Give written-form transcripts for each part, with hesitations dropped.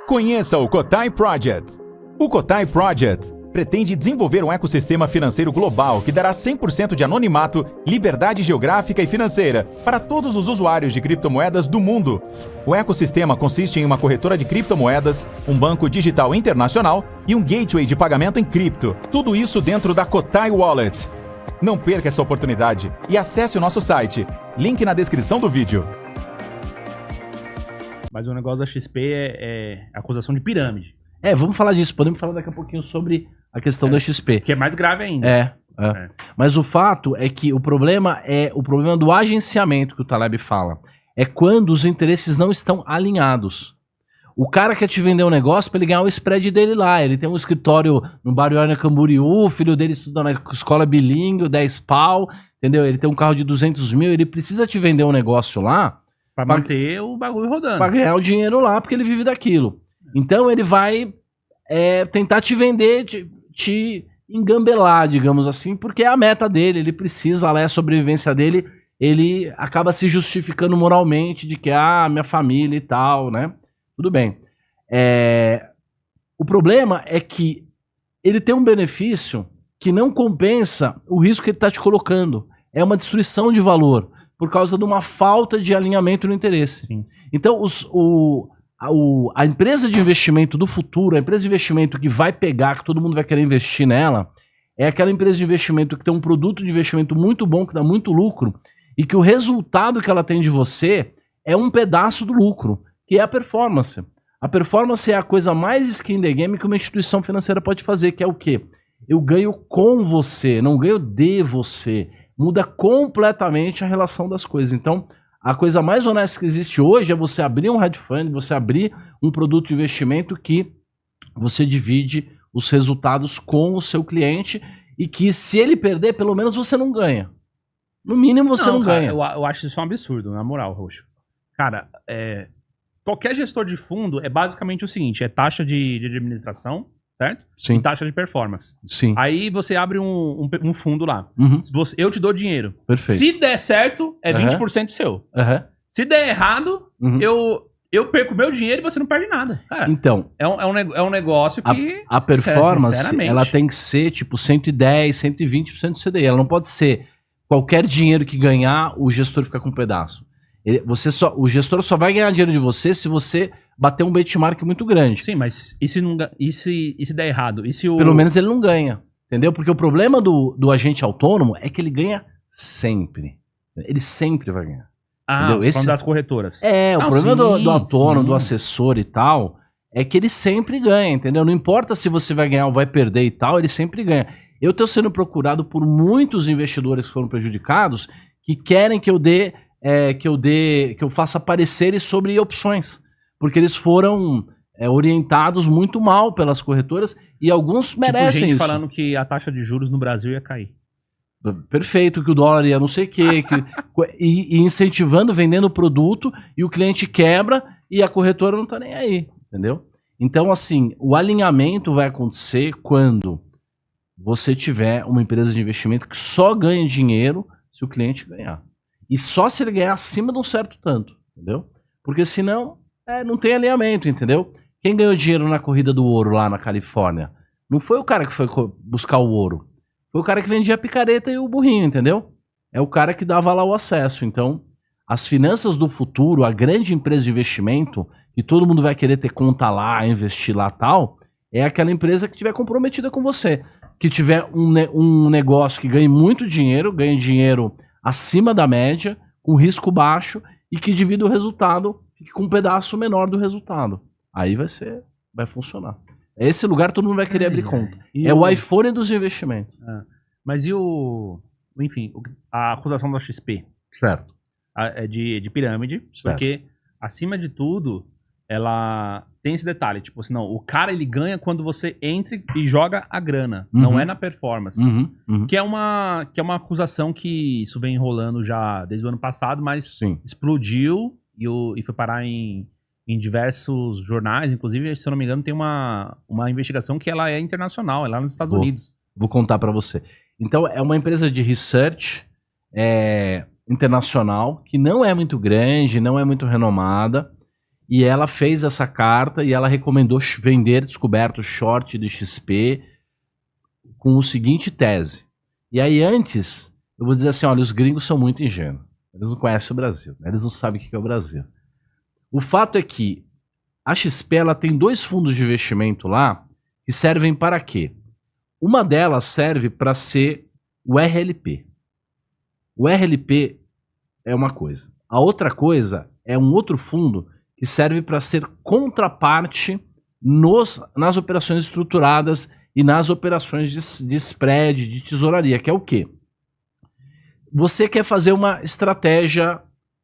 Conheça o Cotai Project. O Cotai Project pretende desenvolver um ecossistema financeiro global que dará 100% de anonimato, liberdade geográfica e financeira para todos os usuários de criptomoedas do mundo. O ecossistema consiste em uma corretora de criptomoedas, um banco digital internacional e um gateway de pagamento em cripto. Tudo isso dentro da Cotai Wallet. Não perca essa oportunidade e acesse o nosso site. Link na descrição do vídeo. Mas o negócio da XP é acusação de pirâmide. Vamos falar disso. Podemos falar daqui a pouquinho sobre a questão da XP. Que é mais grave ainda. Mas o fato é que o problema é o problema do agenciamento que o Taleb fala. É quando os interesses não estão alinhados. O cara quer te vender um negócio para ele ganhar o spread dele lá. Ele tem um escritório no Barueri Camboriú, o filho dele estuda na escola bilíngue, 10 pau, entendeu? Ele tem um carro de 200 mil, ele precisa te vender um negócio lá Pra manter o bagulho rodando. Pra ganhar o dinheiro lá, porque ele vive daquilo. Então ele vai tentar te vender, te engambelar, digamos assim, porque é a meta dele, ele precisa lá, é a sobrevivência dele, ele acaba se justificando moralmente de que, minha família e tal, né? Tudo bem. O problema é que ele tem um benefício que não compensa o risco que ele está te colocando. É uma destruição de valor, por causa de uma falta de alinhamento no interesse. Sim. Então, a empresa de investimento do futuro, a empresa de investimento que vai pegar, que todo mundo vai querer investir nela, é aquela empresa de investimento que tem um produto de investimento muito bom, que dá muito lucro, e que o resultado que ela tem de você é um pedaço do lucro, que é a performance. A performance é a coisa mais skin the game que uma instituição financeira pode fazer, que é o quê? Eu ganho com você, não ganho de você. Muda completamente a relação das coisas. Então, a coisa mais honesta que existe hoje é você abrir um hedge fund, você abrir um produto de investimento que você divide os resultados com o seu cliente e que se ele perder, pelo menos você não ganha. No mínimo você não cara, ganha. Eu acho isso um absurdo, na moral, Roxo. Cara, qualquer gestor de fundo é basicamente o seguinte, é taxa de administração, certo? Sim. E taxa de performance. Sim. Aí você abre um fundo lá. Uhum. Eu te dou dinheiro. Perfeito. Se der certo, é 20% seu. Se der errado, eu perco meu dinheiro e você não perde nada. Cara, então, é um negócio que... A performance, ela tem que ser tipo 110, 120% do CDI. Ela não pode ser qualquer dinheiro que ganhar, o gestor fica com um pedaço. O gestor só vai ganhar dinheiro de você se você bater um benchmark muito grande. Sim, mas e se der errado? Pelo menos ele não ganha, entendeu? Porque o problema do agente autônomo é que ele ganha sempre. Ele sempre vai ganhar. Entendeu? Falando das corretoras. O problema do autônomo, do assessor e tal, é que ele sempre ganha, entendeu? Não importa se você vai ganhar ou vai perder e tal, ele sempre ganha. Eu estou sendo procurado por muitos investidores que foram prejudicados que querem que eu faça pareceres sobre opções. Porque eles foram orientados muito mal pelas corretoras e alguns merecem gente isso. Falando que a taxa de juros no Brasil ia cair. Perfeito, que o dólar ia não sei o quê. E incentivando, vendendo produto e o cliente quebra e a corretora não tá nem aí, entendeu? Então, assim, o alinhamento vai acontecer quando você tiver uma empresa de investimento que só ganha dinheiro se o cliente ganhar. E só se ele ganhar acima de um certo tanto, entendeu? Porque senão... não tem alinhamento, entendeu? Quem ganhou dinheiro na corrida do ouro lá na Califórnia não foi o cara que foi buscar o ouro. Foi o cara que vendia a picareta e o burrinho, entendeu? É o cara que dava lá o acesso. Então, as finanças do futuro, a grande empresa de investimento, que todo mundo vai querer ter conta lá, investir lá e tal, é aquela empresa que estiver comprometida com você. Que tiver um negócio que ganhe muito dinheiro, ganhe dinheiro acima da média, com risco baixo, e que divida o resultado fique com um pedaço menor do resultado. Aí vai funcionar. Esse lugar todo mundo vai querer abrir conta. O iPhone dos investimentos. Mas e enfim, a acusação da XP? Certo. É de pirâmide, certo. Porque, acima de tudo, ela tem esse detalhe. Tipo assim, não, o cara ele ganha quando você entra e joga a grana. Não é na performance. Que é uma acusação que isso vem enrolando já desde o ano passado, mas explodiu e foi parar em diversos jornais, inclusive, se eu não me engano, tem uma investigação que ela é internacional, é lá nos Estados Unidos. Vou contar para você. Então, é uma empresa de research internacional, que não é muito grande, não é muito renomada, E ela fez essa carta e ela recomendou vender descoberto short de XP com o seguinte tese. E aí antes, eu vou dizer assim, olha, os gringos são muito ingênuos. Eles não conhecem o Brasil, eles não sabem o que é o Brasil. O fato é que a XP ela tem 2 fundos de investimento lá que servem para quê? Uma delas serve para ser o RLP. O RLP é uma coisa. A outra coisa é um outro fundo que serve para ser contraparte nas operações estruturadas e nas operações de spread, de tesouraria, que é o quê? Você quer fazer uma estratégia,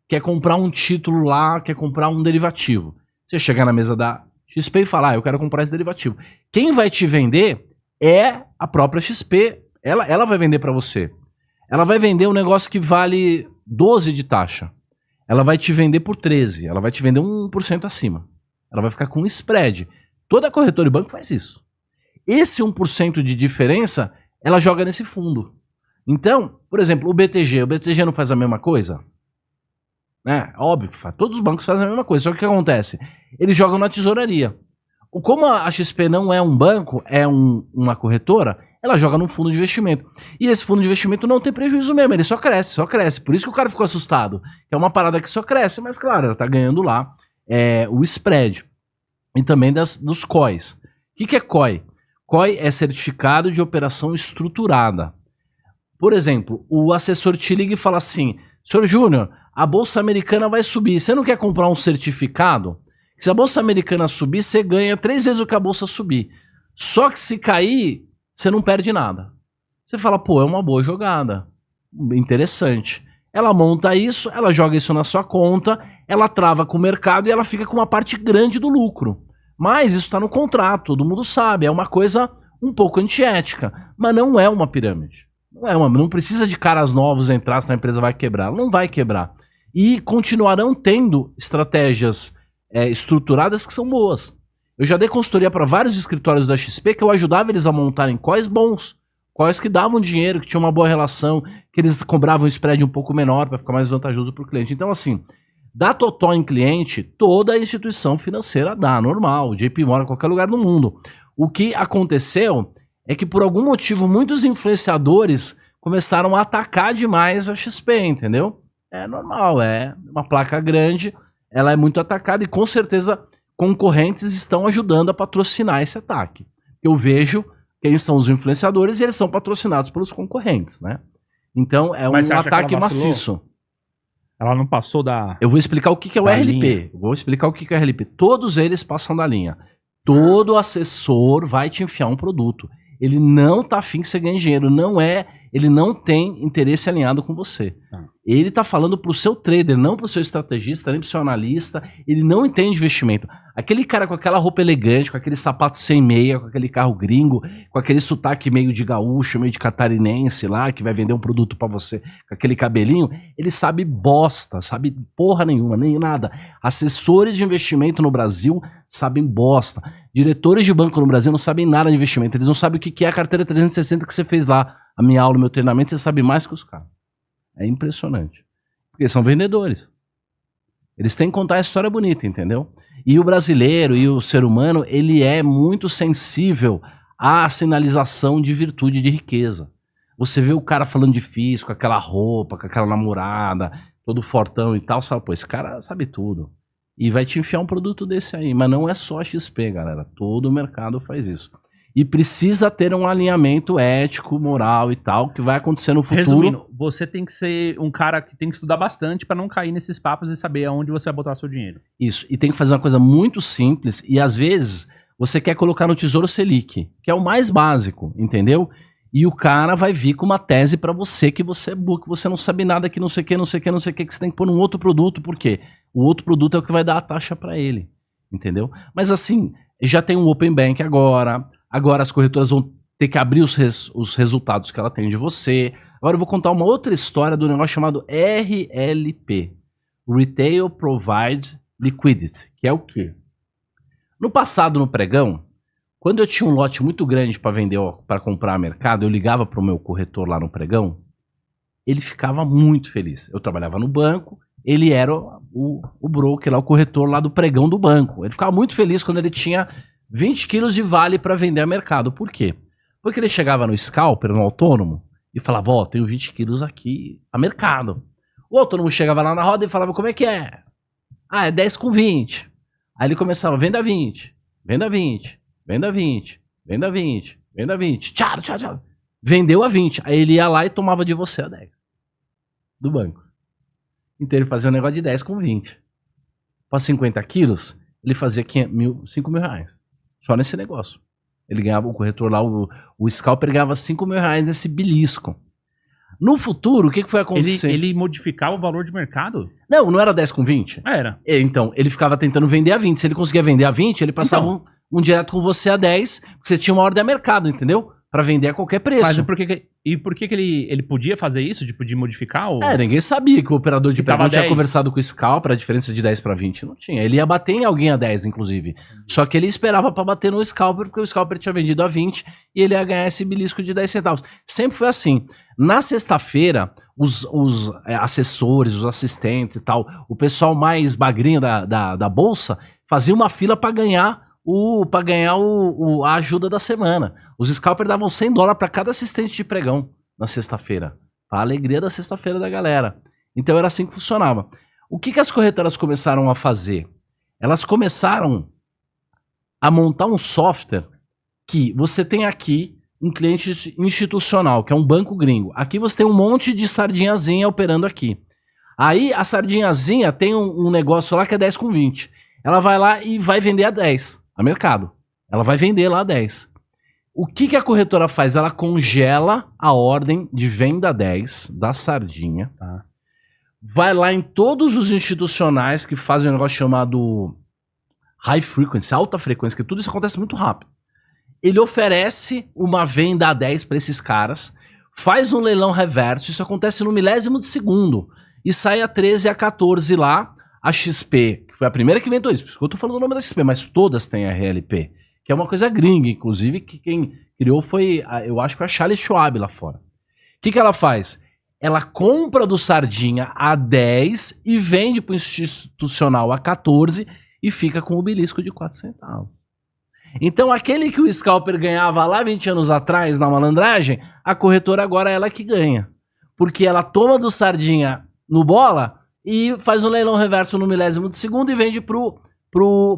quer comprar um título lá, quer comprar um derivativo. Você chega na mesa da XP e fala, eu quero comprar esse derivativo. Quem vai te vender é a própria XP. Ela vai vender para você. Ela vai vender um negócio que vale 12 de taxa. Ela vai te vender por 13. Ela vai te vender 1% acima. Ela vai ficar com um spread. Toda corretora e banco faz isso. Esse 1% de diferença, ela joga nesse fundo. Então, por exemplo, o BTG não faz a mesma coisa? Óbvio que faz. Todos os bancos fazem a mesma coisa. Só que o que acontece? Eles jogam na tesouraria. Como a XP não é um banco, é uma corretora, ela joga num fundo de investimento. E esse fundo de investimento não tem prejuízo mesmo, ele só cresce, só cresce. Por isso que o cara ficou assustado. É uma parada que só cresce, mas claro, ela tá ganhando lá o spread. E também dos COIs. O que é COI? COI é certificado de operação estruturada. Por exemplo, o assessor te liga e fala assim, senhor Júnior, a Bolsa Americana vai subir, você não quer comprar um certificado? Se a Bolsa Americana subir, você ganha 3 vezes o que a Bolsa subir. Só que se cair, você não perde nada. Você fala, é uma boa jogada. Interessante. Ela monta isso, ela joga isso na sua conta, ela trava com o mercado e ela fica com uma parte grande do lucro. Mas isso está no contrato, todo mundo sabe. É uma coisa um pouco antiética. Mas não é uma pirâmide. Não precisa de caras novos entrar, senão a empresa vai quebrar. Ela não vai quebrar. E continuarão tendo estratégias estruturadas que são boas. Eu já dei consultoria para vários escritórios da XP que eu ajudava eles a montarem COIs bons, COIs que davam dinheiro, que tinham uma boa relação, que eles cobravam um spread um pouco menor para ficar mais vantajoso para o cliente. Então, assim, dá totó em cliente, toda instituição financeira dá, normal, JP Morgan, qualquer lugar do mundo. O que aconteceu é que, por algum motivo, muitos influenciadores começaram a atacar demais a XP, entendeu? É normal, é uma placa grande, ela é muito atacada e com certeza concorrentes estão ajudando a patrocinar esse ataque. Eu vejo quem são os influenciadores e eles são patrocinados pelos concorrentes, né? Então é um ataque maciço. Ela não passou da... Eu vou explicar o que é o RLP. Vou explicar o que é o RLP. Todos eles passam da linha. Todo assessor vai te enfiar um produto. Ele não tá afim que você ganhe dinheiro. Ele não tem interesse alinhado com você. Ele tá falando pro seu trader, não pro seu estrategista, nem pro seu analista. Ele não entende investimento. Aquele cara com aquela roupa elegante, com aquele sapato sem meia, com aquele carro gringo, com aquele sotaque meio de gaúcho, meio de catarinense lá, que vai vender um produto pra você, com aquele cabelinho, ele sabe bosta, sabe porra nenhuma, nem nada. Assessores de investimento no Brasil sabem bosta. Diretores de banco no Brasil não sabem nada de investimento. Eles não sabem o que é a carteira 360 que você fez lá. A minha aula, o meu treinamento, você sabe mais que os caras. É impressionante. Porque são vendedores. Eles têm que contar a história bonita, entendeu? E o brasileiro e o ser humano, ele é muito sensível à sinalização de virtude e de riqueza. Você vê o cara falando difícil, com aquela roupa, com aquela namorada, todo fortão e tal, você fala, esse cara sabe tudo. E vai te enfiar um produto desse aí. Mas não é só a XP, galera. Todo o mercado faz isso. E precisa ter um alinhamento ético, moral e tal, que vai acontecer no futuro. Resumindo, você tem que ser um cara que tem que estudar bastante para não cair nesses papos e saber aonde você vai botar seu dinheiro. Isso, e tem que fazer uma coisa muito simples, e às vezes você quer colocar no Tesouro Selic, que é o mais básico, entendeu? E o cara vai vir com uma tese para você que você é burro, que você não sabe nada, que não sei o que, que você tem que pôr num outro produto, por quê? O outro produto é o que vai dar a taxa para ele, entendeu? Mas assim, já tem um Open Bank agora as corretoras vão ter que abrir os resultados que ela tem de você. Agora eu vou contar uma outra história do negócio chamado RLP. Retail Provide Liquidity, que é o quê? No passado, no pregão, quando eu tinha um lote muito grande para vender, para comprar no mercado, eu ligava para o meu corretor lá no pregão, ele ficava muito feliz. Eu trabalhava no banco, ele era o broker lá, o corretor lá do pregão do banco. Ele ficava muito feliz quando ele tinha 20 quilos de vale para vender a mercado. Por quê? Porque ele chegava no scalper, no autônomo, e falava, ó, tenho 20 quilos aqui a mercado. O autônomo chegava lá na roda e falava, como é que é? Ah, é 10 com 20. Aí ele começava, venda 20, venda 20, venda 20, venda 20, venda 20. Tchau, tchau, tchau. Vendeu a 20. Aí ele ia lá e tomava de você a 10. Do banco. Então ele fazia um negócio de 10 com 20. Para 50 quilos, ele fazia 5 mil reais. Só nesse negócio. Ele ganhava, o corretor lá, o scalper ganhava 5 mil reais nesse belisco. No futuro, o que foi acontecer? Ele modificava o valor de mercado? Não era 10 com 20? Era. Então, ele ficava tentando vender a 20. Se ele conseguia vender a 20, ele passava Então, um direto com você a 10, porque você tinha uma ordem a mercado, entendeu? Pra vender a qualquer preço. Mas por que ele podia fazer isso? De podia modificar? Ou... Ninguém sabia que o operador de pregão tinha 10. conversado com o scalper, a diferença de 10 para 20 não tinha. Ele ia bater em alguém a 10, inclusive. Só que ele esperava para bater no scalper, porque o scalper tinha vendido a 20 e ele ia ganhar esse belisco de 10 centavos. Sempre foi assim. Na sexta-feira, os assessores, os assistentes e tal, o pessoal mais bagrinho da bolsa, fazia uma fila para ganhar a ajuda da semana. Os scalpers davam $100 para cada assistente de pregão na sexta-feira. Para a alegria da sexta-feira da galera. Então era assim que funcionava. O que as corretoras começaram a fazer? Elas começaram a montar um software que você tem aqui um cliente institucional, que é um banco gringo. Aqui você tem um monte de sardinhazinha operando aqui. Aí a sardinhazinha tem um negócio lá que é 10 com 20. Ela vai lá e vai vender a 10. A mercado. Ela vai vender lá a 10. O que a corretora faz? Ela congela a ordem de venda 10 da sardinha. Tá? Vai lá em todos os institucionais que fazem um negócio chamado high frequency, alta frequência, que tudo isso acontece muito rápido. Ele oferece uma venda a 10 para esses caras, faz um leilão reverso, isso acontece no milésimo de segundo, e sai a 13 e a 14 lá. A XP, que foi a primeira que inventou isso, por isso que eu tô falando o nome da XP, mas todas têm a RLP, que é uma coisa gringa, inclusive, que quem criou foi, eu acho que foi a Charles Schwab lá fora. O que ela faz? Ela compra do Sardinha a 10 e vende pro institucional a 14 e fica com o belisco de 4 centavos. Então aquele que o scalper ganhava lá 20 anos atrás na malandragem, a corretora agora é ela que ganha. Porque ela toma do Sardinha no bola e faz um leilão reverso no milésimo de segundo e vende pro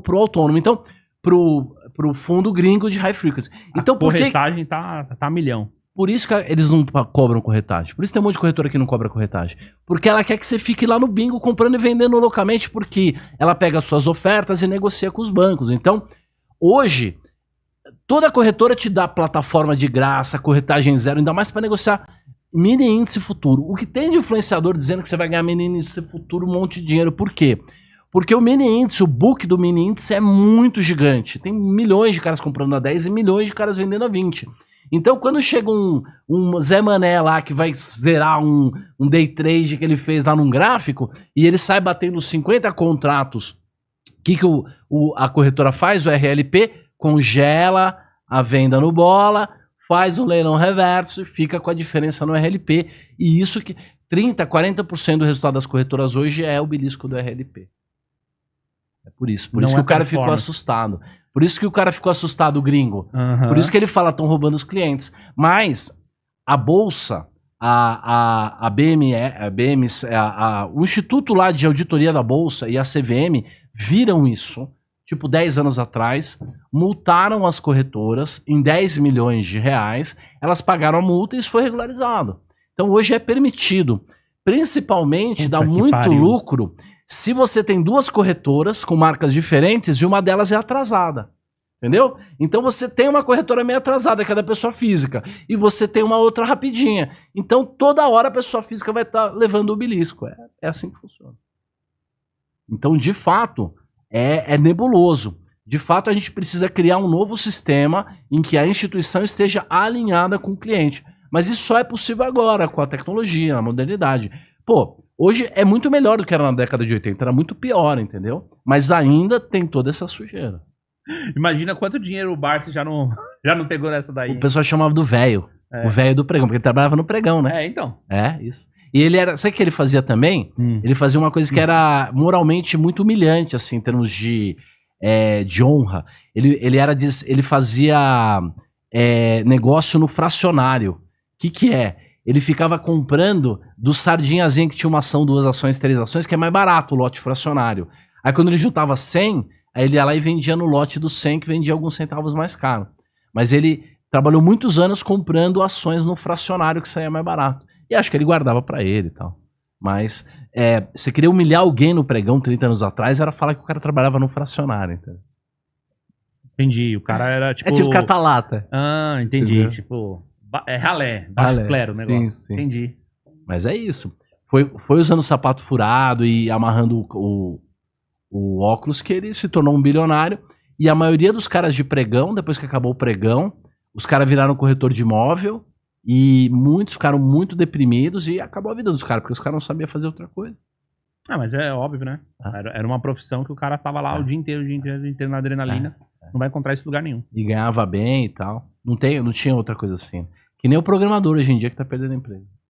autônomo. Então, pro fundo gringo de high frequency. Então, a corretagem tá a milhão. Por isso que eles não cobram corretagem. Por isso tem um monte de corretora que não cobra corretagem. Porque ela quer que você fique lá no bingo comprando e vendendo loucamente, porque ela pega as suas ofertas e negocia com os bancos. Então, hoje, toda corretora te dá plataforma de graça, corretagem zero, ainda mais para negociar mini índice futuro. O que tem de influenciador dizendo que você vai ganhar mini índice futuro um monte de dinheiro. Por quê? Porque o mini índice, o book do mini índice é muito gigante. Tem milhões de caras comprando a 10 e milhões de caras vendendo a 20. Então, quando chega um Zé Mané lá que vai zerar um day trade que ele fez lá num gráfico e ele sai batendo 50 contratos, o que a corretora faz? O RLP congela a venda no bola, faz um leilão reverso e fica com a diferença no RLP. E isso que 30%, 40% do resultado das corretoras hoje é o belisco do RLP. É por isso que o cara ficou assustado. Por isso que o cara ficou assustado, o gringo. Uhum. Por isso que ele fala, estão roubando os clientes. Mas a Bolsa, a BMS, o Instituto lá de Auditoria da Bolsa e a CVM viram isso, tipo 10 anos atrás, multaram as corretoras em 10 milhões de reais, elas pagaram a multa e isso foi regularizado. Então hoje é permitido. Principalmente dá muito lucro se você tem duas corretoras com marcas diferentes e uma delas é atrasada. Entendeu? Então você tem uma corretora meio atrasada, que é da pessoa física, e você tem uma outra rapidinha. Então toda hora a pessoa física vai estar levando o belisco. É assim que funciona. Então, de fato, é nebuloso. De fato, a gente precisa criar um novo sistema em que a instituição esteja alinhada com o cliente. Mas isso só é possível agora, com a tecnologia, a modernidade. Pô, hoje é muito melhor do que era na década de 80, era muito pior, entendeu? Mas ainda tem toda essa sujeira. Imagina quanto dinheiro o Barça já não pegou nessa daí. O pessoal chamava do velho, o velho do pregão, porque ele trabalhava no pregão, né? Então. É, isso. E ele era... Sabe o que ele fazia também? Ele fazia uma coisa que era moralmente muito humilhante, assim, em termos de honra. Ele fazia negócio no fracionário. O que é? Ele ficava comprando do Sardinhazinha, que tinha uma ação, 2 ações, 3 ações, que é mais barato o lote fracionário. Aí quando ele juntava 100, aí ele ia lá e vendia no lote do 100, que vendia alguns centavos mais caro. Mas ele trabalhou muitos anos comprando ações no fracionário, que saía mais barato. E acho que ele guardava pra ele e tal. Mas você queria humilhar alguém no pregão 30 anos atrás, era falar que o cara trabalhava no fracionário. Entendeu? Entendi. O cara era tipo... É tipo catalata. Ah, entendi. Entendeu? Tipo... ralé. Baixo clero o negócio. Sim. Entendi. Mas é isso. Foi usando o sapato furado e amarrando o óculos que ele se tornou um bilionário. E a maioria dos caras de pregão, depois que acabou o pregão, os caras viraram corretor de imóvel e muitos ficaram muito deprimidos e acabou a vida dos caras, porque os caras não sabiam fazer outra coisa. Ah, mas é óbvio, né? Era uma profissão que o cara tava lá o dia inteiro na adrenalina. Não vai encontrar isso em lugar nenhum. E ganhava bem e tal. Não tinha outra coisa assim. Que nem o programador hoje em dia que tá perdendo emprego.